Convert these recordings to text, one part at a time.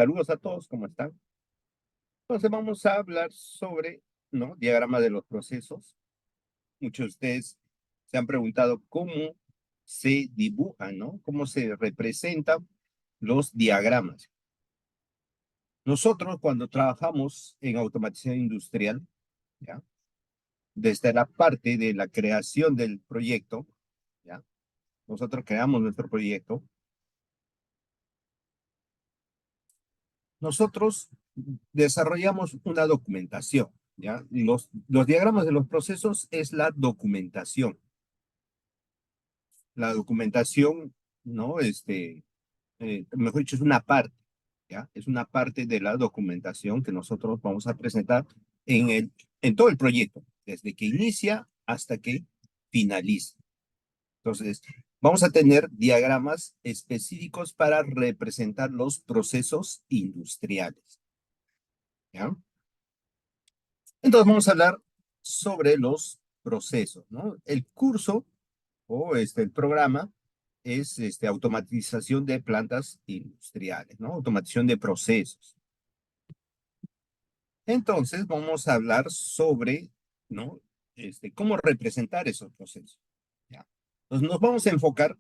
Saludos a todos, ¿cómo están? Entonces vamos a hablar sobre, ¿no? Diagrama de los procesos. Muchos de ustedes se han preguntado cómo se dibujan, ¿no? Cómo se representan los diagramas. Nosotros cuando trabajamos en automatización industrial, ¿ya? Desde la parte de la creación del proyecto, ¿ya? Nosotros creamos nuestro proyecto. Nosotros desarrollamos una documentación, ¿ya? Los diagramas de los procesos es la documentación. La documentación, ¿no? Mejor dicho, es una parte, ¿ya? Es una parte de la documentación que nosotros vamos a presentar en todo el proyecto, desde que inicia hasta que finaliza. Entonces, vamos a tener diagramas específicos para representar los procesos industriales, ¿ya? Entonces vamos a hablar sobre los procesos, ¿no? El curso o el programa es automatización de plantas industriales, ¿no? Automatización de procesos. Entonces vamos a hablar sobre, ¿no? Cómo representar esos procesos, ¿ya? Entonces nos vamos a enfocar,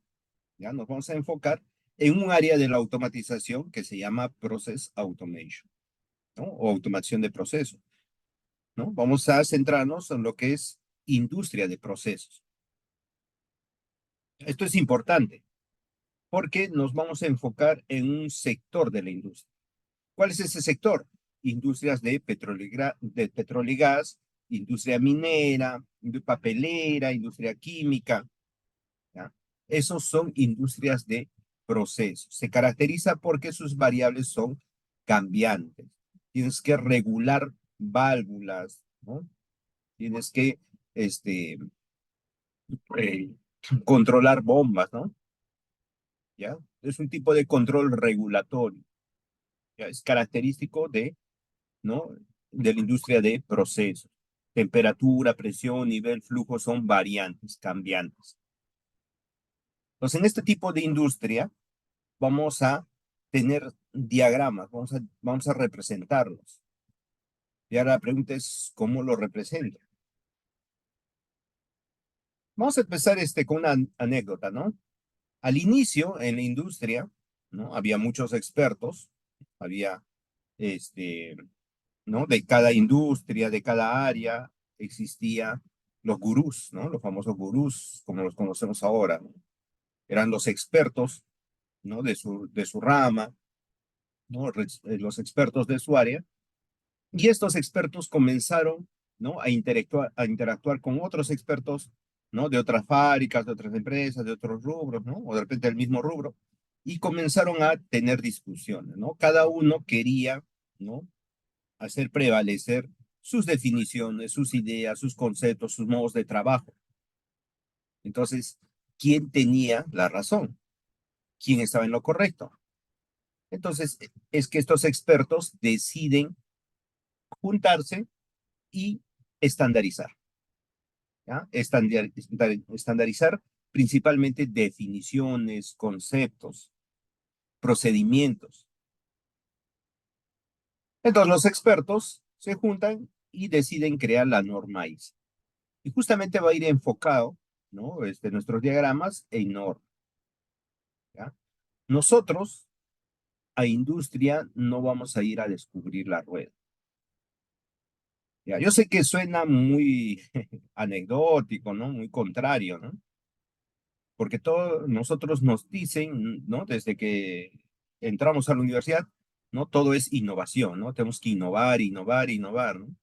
¿ya? Nos vamos a enfocar en un área de la automatización que se llama Process Automation, ¿no? O automatización de procesos. ¿No? Vamos a centrarnos en lo que es industria de procesos. Esto es importante porque nos vamos a enfocar en un sector de la industria. ¿Cuál es ese sector? Industrias de petróleo y gas, industria minera, papelera, industria química. ¿Ya? Esos son industrias de procesos. Se caracteriza porque sus variables son cambiantes. Tienes que regular válvulas, ¿no? Tienes que eh, controlar bombas, ¿no? ¿Ya? Es un tipo de control regulatorio, ¿ya? Es característico de, ¿no? De la industria de procesos. Temperatura, presión, nivel, flujo son variantes, cambiantes. Entonces, en este tipo de industria vamos a tener diagramas, vamos a representarlos. Y ahora la pregunta es, ¿cómo lo represento? Vamos a empezar con una anécdota, ¿no? Al inicio, en la industria, ¿no? Había muchos expertos, había, este, ¿no? De cada industria, de cada área, existía los gurús, ¿no? Los famosos gurús, como los conocemos ahora, ¿no? Eran los expertos, ¿no? De su rama, ¿no? Los expertos de su área. Y estos expertos comenzaron, ¿no? A interactuar con otros expertos, ¿no? De otras fábricas, de otras empresas, de otros rubros, ¿no? O de repente del mismo rubro. Y comenzaron a tener discusiones, ¿no? Cada uno quería, ¿no? Hacer prevalecer sus definiciones, sus ideas, sus conceptos, sus modos de trabajo. Entonces, ¿quién tenía la razón? ¿Quién estaba en lo correcto? Entonces, es que estos expertos deciden juntarse y estandarizar, ¿ya? Estandarizar principalmente definiciones, conceptos, procedimientos. Entonces, los expertos se juntan y deciden crear la norma ISO. Y justamente va a ir enfocado, ¿no? Nuestros diagramas en norma, ¿ya? Nosotros, a industria, no vamos a ir a descubrir la rueda. ¿Ya? Yo sé que suena muy anecdótico, ¿no? Muy contrario, ¿no? Porque todos nosotros nos dicen, ¿no? Desde que entramos a la universidad, ¿no? Todo es innovación, ¿no? Tenemos que innovar, innovar, innovar, ¿no?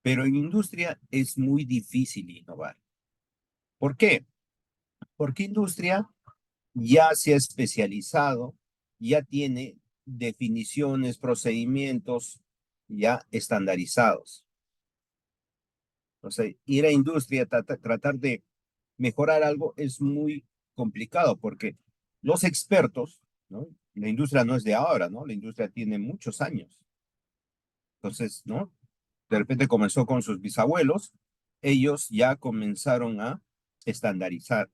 Pero en industria es muy difícil innovar. ¿Por qué? Porque industria ya se ha especializado, ya tiene definiciones, procedimientos ya estandarizados. O sea, ir a industria, tratar de mejorar algo es muy complicado porque los expertos, ¿no? La industria no es de ahora, ¿no? La industria tiene muchos años. Entonces, ¿no? De repente comenzó con sus bisabuelos, ellos ya comenzaron a estandarizar.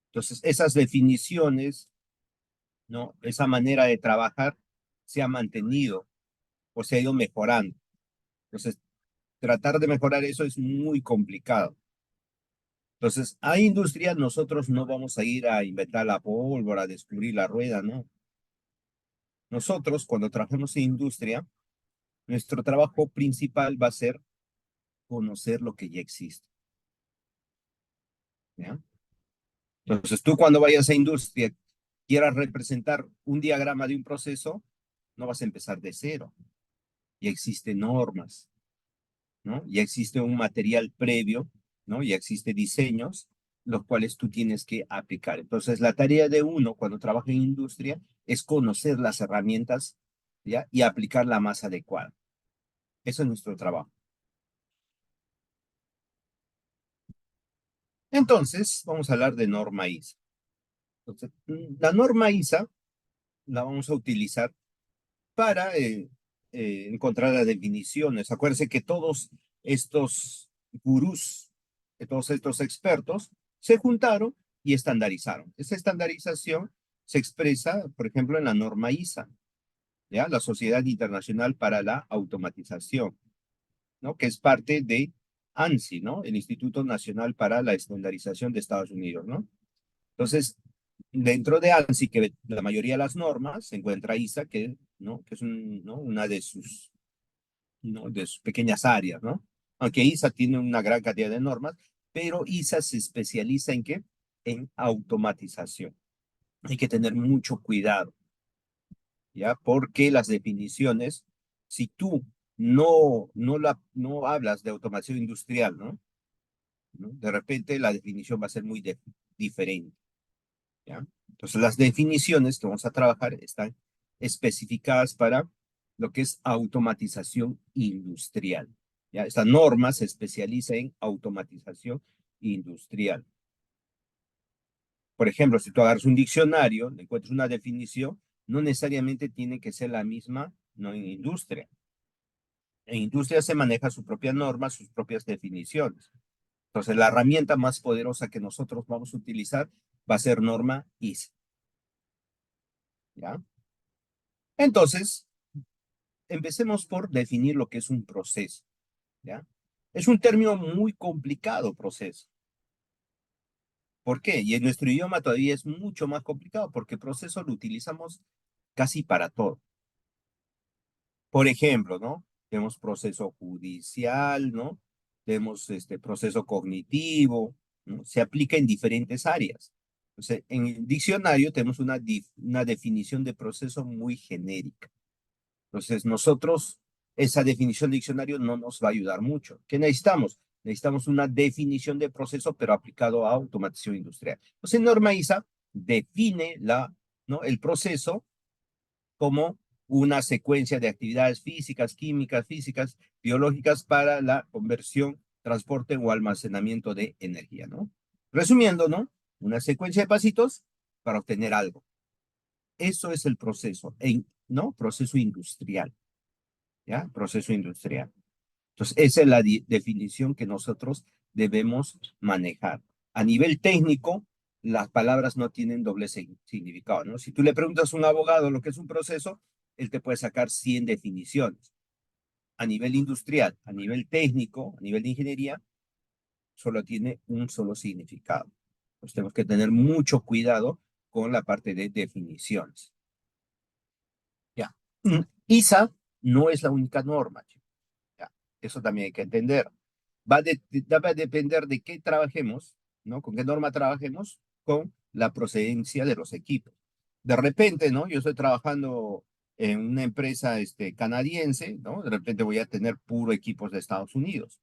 Entonces, esas definiciones, ¿no? Esa manera de trabajar se ha mantenido o se ha ido mejorando. Entonces, tratar de mejorar eso es muy complicado. Entonces, a industria nosotros no vamos a ir a inventar la pólvora, a descubrir la rueda, ¿no? Nosotros, cuando trabajamos en industria, nuestro trabajo principal va a ser conocer lo que ya existe, ¿ya? Entonces, tú cuando vayas a industria, quieras representar un diagrama de un proceso, no vas a empezar de cero. Ya existen normas, ¿no? Ya existe un material previo, ¿no? Ya existen diseños, los cuales tú tienes que aplicar. Entonces, la tarea de uno cuando trabaja en industria es conocer las herramientas, ¿ya? Y aplicar la más adecuada. Eso es nuestro trabajo. Entonces, vamos a hablar de norma ISA. Entonces, la norma ISA la vamos a utilizar para encontrar las definiciones. Acuérdense que todos estos gurús, todos estos expertos, se juntaron y estandarizaron. Esa estandarización se expresa, por ejemplo, en la norma ISA, ¿ya? La Sociedad Internacional para la Automatización, ¿no? Que es parte de ANSI, ¿no? El Instituto Nacional para la Estandarización de Estados Unidos, ¿no? Entonces, dentro de ANSI, que la mayoría de las normas, se encuentra ISA, que, ¿no? Que es ¿no? Una de sus, ¿no? De sus pequeñas áreas, ¿no? Aunque ISA tiene una gran cantidad de normas, pero ISA se especializa en qué? En automatización. Hay que tener mucho cuidado, ¿ya? Porque las definiciones, si tú no hablas de automación industrial, ¿no? ¿No? De repente la definición va a ser muy diferente. ¿Ya? Entonces, las definiciones que vamos a trabajar están especificadas para lo que es automatización industrial. ¿Ya? Esta norma se especializa en automatización industrial. Por ejemplo, si tú agarras un diccionario, encuentras una definición, no necesariamente tiene que ser la misma, no en industria. En industria se maneja su propia norma, sus propias definiciones. Entonces, la herramienta más poderosa que nosotros vamos a utilizar va a ser norma ISA. ¿Ya? Entonces, empecemos por definir lo que es un proceso, ¿ya? Es un término muy complicado, proceso. ¿Por qué? Y en nuestro idioma todavía es mucho más complicado porque proceso lo utilizamos casi para todo. Por ejemplo, ¿no? Tenemos proceso judicial, ¿no? Tenemos este proceso cognitivo, ¿no? Se aplica en diferentes áreas. Entonces, en el diccionario tenemos una definición de proceso muy genérica. Entonces, nosotros, esa definición de diccionario no nos va a ayudar mucho. ¿Qué necesitamos? Necesitamos una definición de proceso, pero aplicado a automatización industrial. Entonces, Norma ISA define ¿no? el proceso como una secuencia de actividades físicas, biológicas para la conversión, transporte o almacenamiento de energía, ¿no? Resumiendo, ¿no? Una secuencia de pasitos para obtener algo. Eso es el proceso, ¿no? Proceso industrial. ¿Ya? Proceso industrial. Entonces, esa es la definición que nosotros debemos manejar. A nivel técnico, las palabras no tienen doble significado, ¿no? Si tú le preguntas a un abogado lo que es un proceso, él te puede sacar 100 definiciones. A nivel industrial, a nivel técnico, a nivel de ingeniería, solo tiene un solo significado. Entonces, tenemos que tener mucho cuidado con la parte de definiciones. Ya. ISA no es la única norma, chicos. Ya, eso también hay que entender. Va a depender de qué trabajemos, ¿no? Con qué norma trabajemos, con la procedencia de los equipos. De repente, ¿no? Yo estoy trabajando en una empresa canadiense, ¿no? De repente voy a tener puro equipos de Estados Unidos.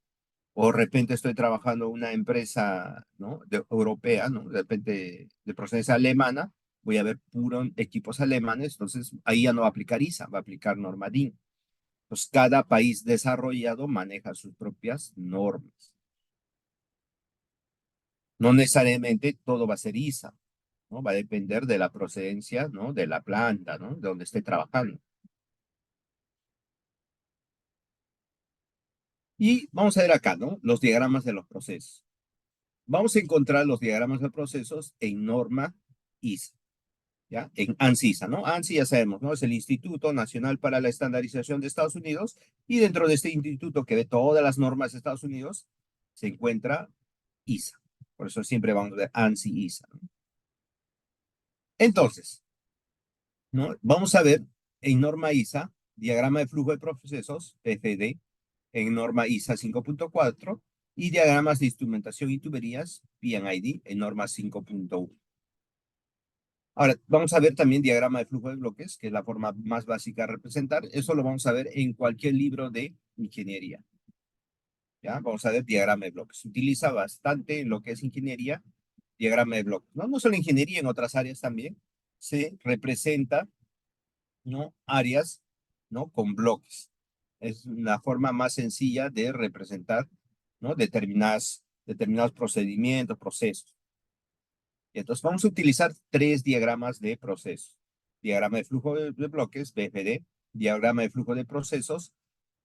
O de repente estoy trabajando en una empresa, ¿no? Europea, ¿no? De repente de procedencia alemana, voy a ver puro equipos alemanes, entonces ahí ya no va a aplicar ISA, va a aplicar norma DIN. Pues cada país desarrollado maneja sus propias normas. No necesariamente todo va a ser ISA, ¿no? Va a depender de la procedencia, ¿no? De la planta, ¿no? De donde esté trabajando. Y vamos a ver acá, ¿no? Los diagramas de los procesos. Vamos a encontrar los diagramas de procesos en norma ISA. ¿ya? En ANSISA, ¿no? ANSI ya sabemos, ¿no? Es el Instituto Nacional para la Estandarización de Estados Unidos, y dentro de este instituto que ve todas las normas de Estados Unidos, se encuentra ISA. Por eso siempre vamos a ver ANSI-ISA, ¿no? Entonces, ¿no? Vamos a ver en norma ISA, diagrama de flujo de procesos, PFD, en norma ISA 5.4, y diagramas de instrumentación y tuberías, PNID, en norma 5.1. Ahora, vamos a ver también diagrama de flujo de bloques, que es la forma más básica de representar. Eso lo vamos a ver en cualquier libro de ingeniería. ¿Ya? Vamos a ver diagrama de bloques. Se utiliza bastante en lo que es ingeniería, diagrama de bloques. No, no solo ingeniería, en otras áreas también se representa, ¿no? Áreas, ¿no? Con bloques. Es la forma más sencilla de representar, ¿no? Determinados procedimientos, procesos. Entonces vamos a utilizar tres diagramas de procesos. Diagrama de flujo de bloques, BFD, diagrama de flujo de procesos,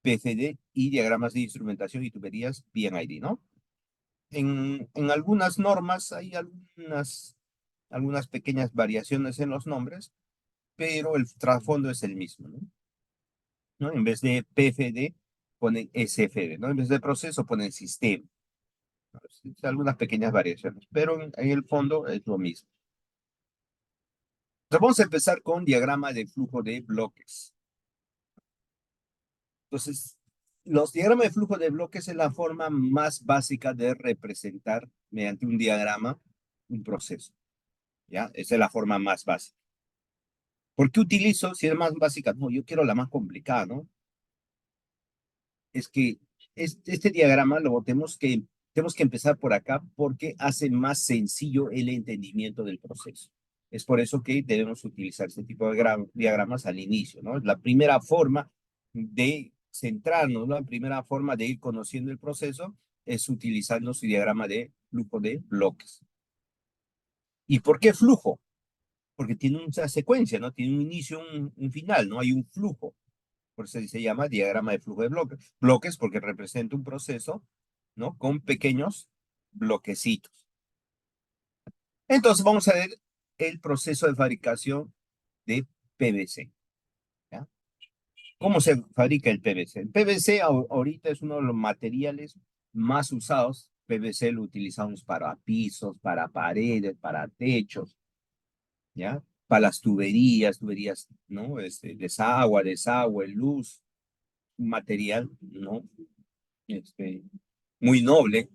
PFD, y diagramas de instrumentación y tuberías, PNID, ¿no? En algunas normas hay algunas pequeñas variaciones en los nombres, pero el trasfondo es el mismo, ¿no? ¿No? En vez de PFD, ponen SFD, ¿no? En vez de proceso, ponen sistema. ¿No? Algunas pequeñas variaciones, pero en el fondo es lo mismo. Entonces vamos a empezar con diagrama de flujo de bloques. Entonces, los diagramas de flujo de bloques es la forma más básica de representar mediante un diagrama un proceso. ¿Ya? Esa es la forma más básica. ¿Por qué utilizo, si es más básica? No, yo quiero la más complicada, ¿no? Es que este diagrama tenemos que empezar por acá porque hace más sencillo el entendimiento del proceso. Es por eso que debemos utilizar este tipo de diagramas al inicio, ¿no? Es la primera forma de centrarnos, ¿no? La primera forma de ir conociendo el proceso es utilizando su diagrama de flujo de bloques. ¿Y por qué flujo? Porque tiene una secuencia, ¿no? Tiene un inicio, un final, ¿no? Hay un flujo. Por eso se llama diagrama de flujo de bloques. Bloques porque representa un proceso, ¿no? Con pequeños bloquecitos. Entonces vamos a ver el proceso de fabricación de PVC. ¿Ya? ¿Cómo se fabrica el PVC? El PVC ahorita es uno de los materiales más usados. PVC lo utilizamos para pisos, para paredes, para techos, ¿ya? Para las tuberías, ¿no? Desagüe, luz, un material, ¿no? Este, muy noble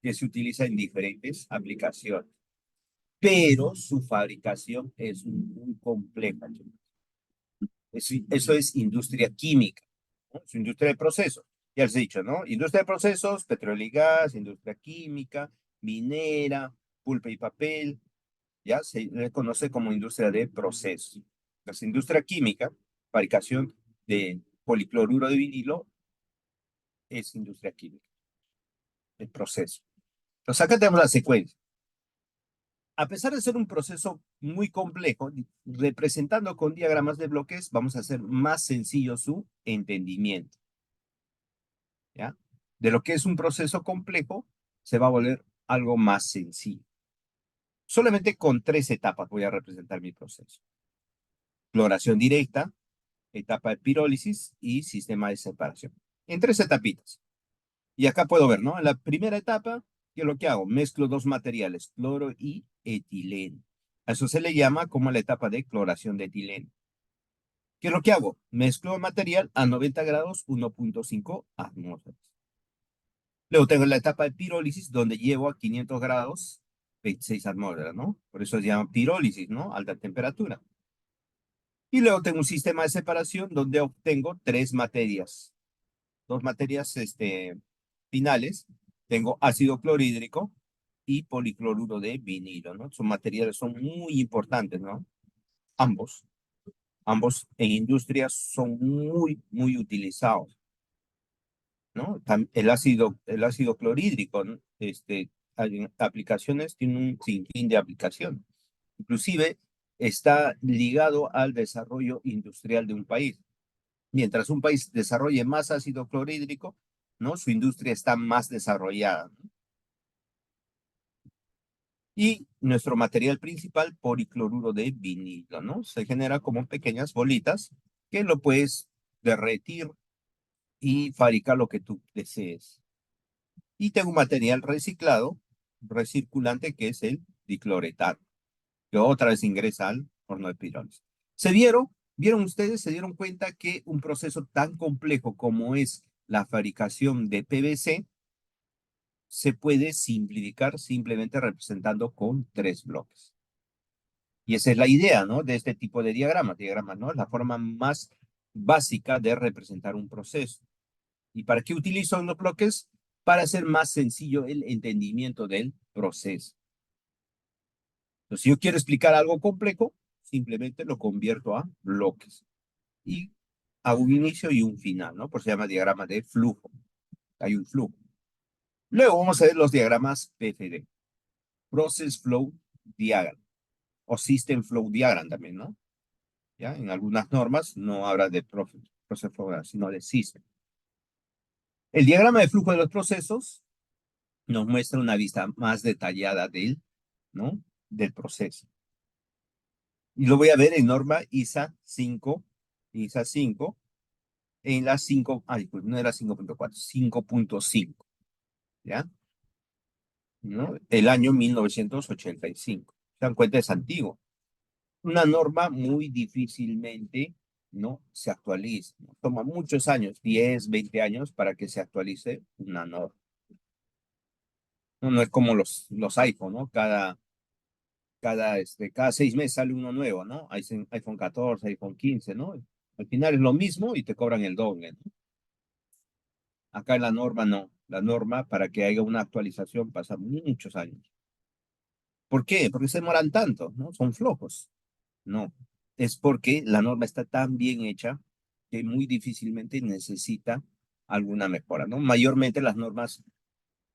que se utiliza en diferentes aplicaciones, pero su fabricación es muy compleja. Eso es industria química, ¿no? Es industria de procesos. Ya les he dicho, ¿no? Industria de procesos, petróleo y gas, industria química, minera, pulpa y papel, ya se le conoce como industria de procesos. La industria química, fabricación de policloruro de vinilo, es industria química, el proceso. Entonces acá tenemos la secuencia. A pesar de ser un proceso muy complejo, representando con diagramas de bloques, vamos a hacer más sencillo su entendimiento. ¿Ya? De lo que es un proceso complejo, se va a volver algo más sencillo. Solamente con tres etapas voy a representar mi proceso. Cloración directa, etapa de pirólisis y sistema de separación. En tres etapitas. Y acá puedo ver, ¿no? En la primera etapa, ¿qué es lo que hago? Mezclo dos materiales, cloro y etileno. A eso se le llama como la etapa de cloración de etileno. ¿Qué es lo que hago? Mezclo el material a 90 grados, 1.5 atmósferas. Luego tengo la etapa de pirólisis, donde llevo a 500 grados, 26 atmósferas, ¿no? Por eso se llama pirólisis, ¿no? Alta temperatura. Y luego tengo un sistema de separación donde obtengo tres materias. Dos materias finales. Tengo ácido clorhídrico y policloruro de vinilo, ¿no? Son materiales, son muy importantes, ¿no? Ambos. Ambos en industrias son muy utilizados, ¿no? El ácido clorhídrico, ¿no? En aplicaciones, tiene un sinfín de aplicaciones. Inclusive está ligado al desarrollo industrial de un país. Mientras un país desarrolle más ácido clorhídrico, ¿no? Su industria está más desarrollada, ¿no? Y nuestro material principal, policloruro de vinilo, ¿no? Se genera como pequeñas bolitas que lo puedes derretir y fabricar lo que tú desees. Y tengo un material reciclado, recirculante, que es el dicloretano, que otra vez ingresa al horno de pirones. ¿Se vieron? ¿Vieron ustedes? ¿Se dieron cuenta que un proceso tan complejo como es la fabricación de PVC se puede simplificar simplemente representando con 3 bloques? Y esa es la idea, ¿no? De este tipo de diagramas. Diagramas, ¿no? Es la forma más básica de representar un proceso. ¿Y para qué utilizo los bloques? Para hacer más sencillo el entendimiento del proceso. Entonces, si yo quiero explicar algo complejo, simplemente lo convierto a bloques. Y hago un inicio y un final, ¿no? Por eso se llama diagrama de flujo. Hay un flujo. Luego vamos a ver los diagramas PFD. Process Flow Diagram. O System Flow Diagram también, ¿no? ¿Ya? En algunas normas no habla de Process Flow Diagram, sino de System. El diagrama de flujo de los procesos nos muestra una vista más detallada del, ¿no? Del proceso. Y lo voy a ver en norma ISA 5, ISA 5, en la 5, ay, pues no era 5.4, 5.5, ¿ya? ¿No? El año 1985. Se dan cuenta, es antiguo. Una norma muy difícilmente, ¿no? Se actualiza, ¿no? Toma muchos años, 10, 20 años para que se actualice una norma. No, no es como los iPhone, ¿no? Cada 6 meses sale uno nuevo, ¿no? iPhone 14, iPhone 15, ¿no? Al final es lo mismo y te cobran el doble, ¿no? Acá en la norma no. La norma, para que haya una actualización, pasa muchos años. ¿Por qué? Porque se demoran tanto, ¿no? Son flojos. No. Es porque la norma está tan bien hecha que muy difícilmente necesita alguna mejora, ¿no? Mayormente las normas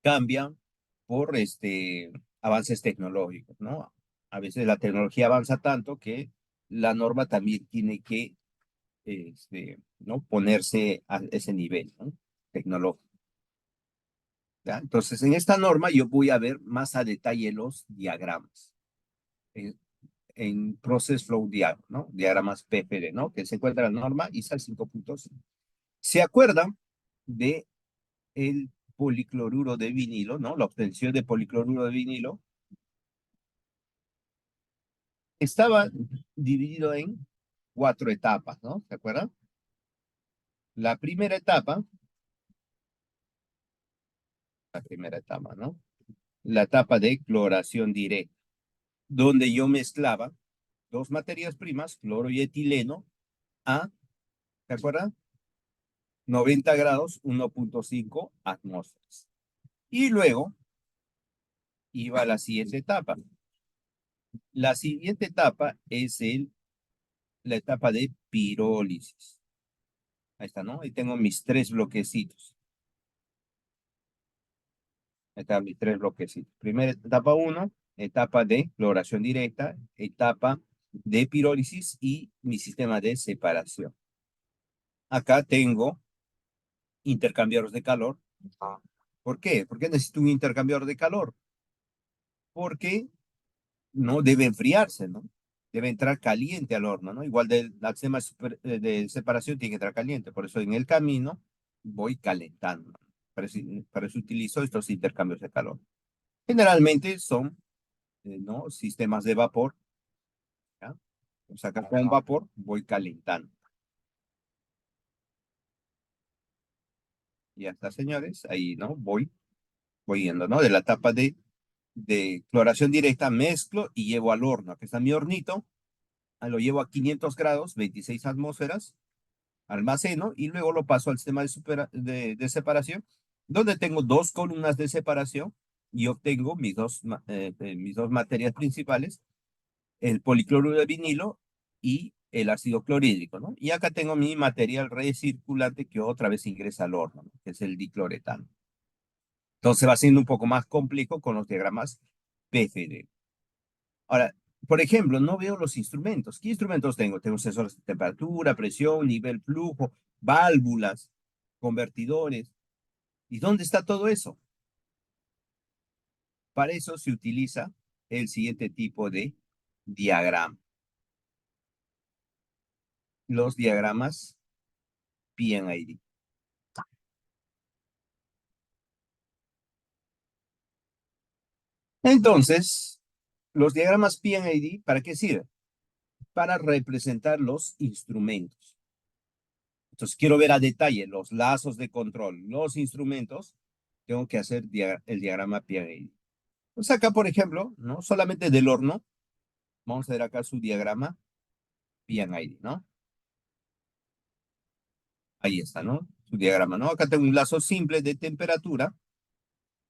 cambian por avances tecnológicos, ¿no? A veces la tecnología avanza tanto que la norma también tiene que, ¿no? Ponerse a ese nivel, ¿no? Tecnológico. ¿Ya? Entonces, en esta norma yo voy a ver más a detalle los diagramas. En Process Flow Diagram, ¿no? Diagramas PPD, ¿no? Que se encuentra en la norma ISA 5.5. ¿Se acuerdan de el policloruro de vinilo, ¿no? La obtención de policloruro de vinilo estaba dividido en 4 etapas, ¿no? ¿Se acuerdan? La primera etapa, ¿no? La etapa de cloración directa, donde yo mezclaba dos materias primas, cloro y etileno, a, ¿se acuerdan? 90 grados, 1.5 atmósferas. Y luego iba a la siguiente etapa. La siguiente etapa es la etapa de pirólisis. Ahí está, ¿no? Ahí tengo mis 3 bloquecitos. Ahí están mis 3 bloquecitos. Primera etapa 1, etapa de cloración directa, etapa de pirólisis y mi sistema de separación. Acá tengo intercambiadores de calor. ¿Por qué? ¿Por qué necesito un intercambiador de calor? Porque no debe enfriarse, ¿no? Debe entrar caliente al horno, ¿no? Igual la sistema de separación tiene que entrar caliente. Por eso en el camino voy calentando. Para eso utilizo estos intercambios de calor. Generalmente son, ¿no? Sistemas de vapor, ¿ya? O sea, acá con vapor voy calentando. Y ya está, señores. Ahí, ¿no? Voy yendo, ¿no? De la etapa de cloración directa, mezclo y llevo al horno. Aquí está mi hornito. Lo llevo a 500 grados, 26 atmósferas, almaceno y luego lo paso al sistema de separación, donde tengo 2 columnas de separación y obtengo mis dos materias principales, el policloruro de vinilo y el ácido clorhídrico, ¿no? Y acá tengo mi material recirculante que otra vez ingresa al horno, ¿no? Que es el dicloretano. Entonces va siendo un poco más complejo con los diagramas PFD. Ahora, por ejemplo, no veo los instrumentos. ¿Qué instrumentos tengo? Tengo sensores de temperatura, presión, nivel, flujo, válvulas, convertidores. ¿Y dónde está todo eso? Para eso se utiliza el siguiente tipo de diagrama. Los diagramas PNID. Entonces, los diagramas PNID, ¿para qué sirven? Para representar los instrumentos. Entonces, quiero ver a detalle los lazos de control, los instrumentos, tengo que hacer el diagrama PNID. Pues acá, por ejemplo, ¿no? Solamente del horno, vamos a ver acá su diagrama PNID, ¿no? Ahí está, ¿no? Su diagrama, ¿no? Acá tengo un lazo simple de temperatura,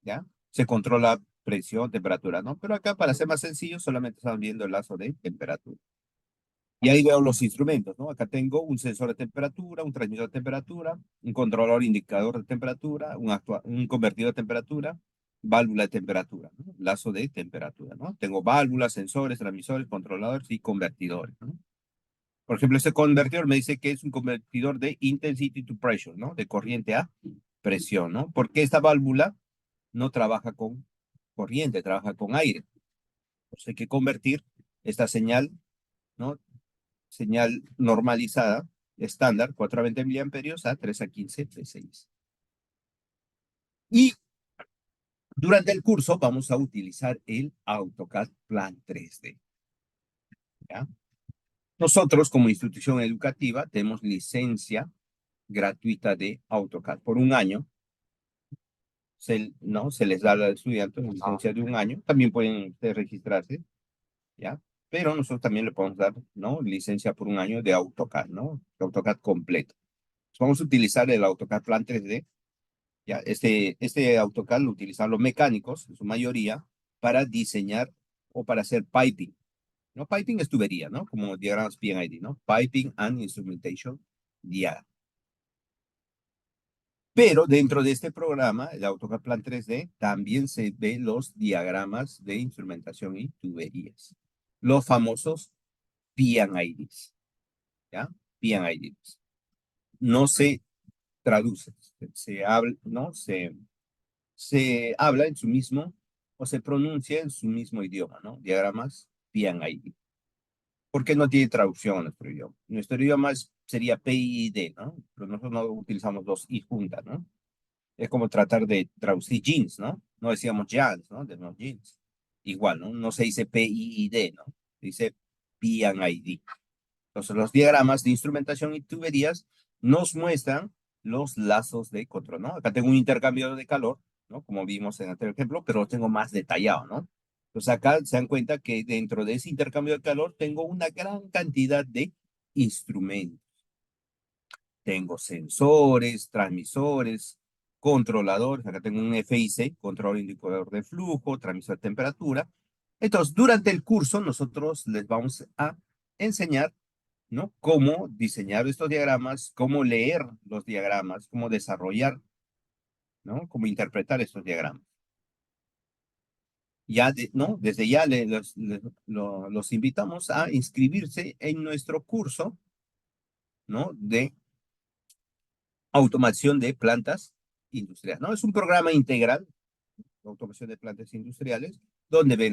¿ya? Se controla presión, temperatura, ¿no? Pero acá, para ser más sencillo, solamente estamos viendo el lazo de temperatura. Y ahí veo los instrumentos, ¿no? Acá tengo un sensor de temperatura, un transmisor de temperatura, un controlador indicador de temperatura, un convertidor de temperatura, válvula de temperatura, ¿no? Lazo de temperatura, ¿no? Tengo válvulas, sensores, transmisores, controladores y convertidores, ¿no? Por ejemplo, ese convertidor me dice que es un convertidor de intensity to pressure, ¿no? De corriente a presión, ¿no? Porque esta válvula no trabaja con corriente, trabaja con aire. Entonces hay que convertir esta señal, ¿no? Señal normalizada, estándar, 420 miliamperios a 3 a 15 PSI. Y durante el curso vamos a utilizar el AutoCAD Plan 3D. ¿Ya? Nosotros, como institución educativa, tenemos licencia gratuita de AutoCAD por un año. ¿No? Se les da al estudiante una licencia de un año. También pueden ustedes registrarse, ¿ya? Pero nosotros también le podemos dar, ¿no? Licencia por un año de AutoCAD, ¿no? De AutoCAD completo. Vamos a utilizar el AutoCAD Plan 3D. ¿Ya? Este AutoCAD lo utilizan los mecánicos, en su mayoría, para diseñar o para hacer piping. ¿No? Piping es tubería, ¿no? Como diagramas PNID, ¿no? Piping and Instrumentation Diagram. Pero dentro de este programa, el AutoCAD Plan 3D, también se ven los diagramas de instrumentación y tuberías. Los famosos PNIDs, ¿ya? PNIDs. No se traduce, se habla, ¿no? Se habla en su mismo, o se pronuncia en su mismo idioma, ¿no? Diagramas PNID. Porque no tiene traducción a nuestro idioma. Nuestro idioma sería PID, ¿no? Pero nosotros no utilizamos dos I juntas, ¿no? Es como tratar de traducir jeans, ¿no? No decíamos jeans, ¿no? De los jeans. Igual, ¿no? No se dice PID, ¿no? Se dice PNID. Entonces, los diagramas de instrumentación y tuberías nos muestran los lazos de control, ¿no? Acá tengo un intercambio de calor, ¿no? Como vimos en el anterior ejemplo, pero lo tengo más detallado, ¿no? Entonces, acá se dan cuenta que dentro de ese intercambio de calor tengo una gran cantidad de instrumentos. Tengo sensores, transmisores, controladores. Acá tengo un FIC, control indicador de flujo, transmisor de temperatura. Entonces, durante el curso, nosotros les vamos a enseñar, ¿no? Cómo diseñar estos diagramas, cómo leer los diagramas, cómo desarrollar, ¿no? Cómo interpretar estos diagramas. Ya, ¿no? Desde ya los invitamos a inscribirse en nuestro curso, ¿no? De automación de plantas industriales, ¿no? Es un programa integral de automación de plantas industriales donde ven la